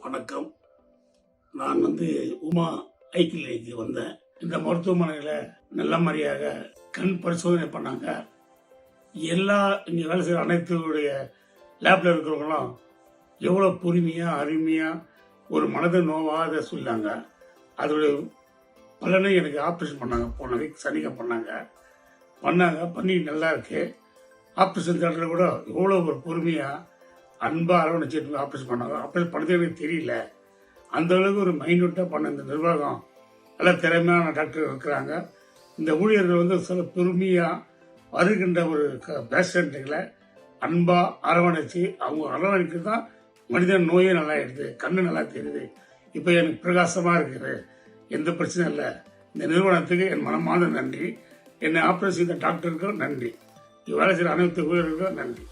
வணக்கம். நான் உமா ஐ கிளினிக்கு வந்தேன். இந்த மருத்துவமனையில் நல்ல முறையாக கண் பரிசோதனை பண்ணாங்க. எல்லா இங்கே வேலை செய்கிற அனைத்துடைய லேபில் இருக்கிறவங்களும் எவ்வளோ பொறுமையாக அருமையாக ஒரு மனதை நோவாத சொல்லாங்க. அதோடைய பலனை எனக்கு ஆப்ரேஷன் பண்ணாங்க. போன வீக் சனிக்கிழமை பண்ணி நல்லா இருக்கு. ஆப்ரேஷன் தேட்டரில் கூட எவ்வளோ ஒரு பொறுமையாக அன்பாக அரவணைச்சிட்டு ஆப்ரேஷன் பண்ணாங்க. ஆப்ரேஷன் பண்ணதே எனக்கு தெரியல. அந்த அளவுக்கு ஒரு மைன்யூட்டாக பண்ண இந்த நிர்வாகம் நல்ல திறமையான டாக்டர் இருக்கிறாங்க. இந்த ஊழியர்கள் சில பெருமையாக வருகின்ற ஒரு பேஷண்ட்டுகளை அன்பாக அரவணைச்சு அவங்க அரவணைக்கு தான் மனிதன் நோயே நல்லா ஆயிடுது, கண்ணு நல்லா தெரியுது, இப்போ எனக்கு பிரகாசமாக இருக்குது, எந்த பிரச்சனையும் இல்லை. இந்த நிறுவனத்துக்கு என் மனமான நன்றி. என்னை ஆப்ரேஷன் செய்த டாக்டருக்கு நன்றி. வேலை செய்கிற அனைத்து ஊழியர்களுக்கும் நன்றி.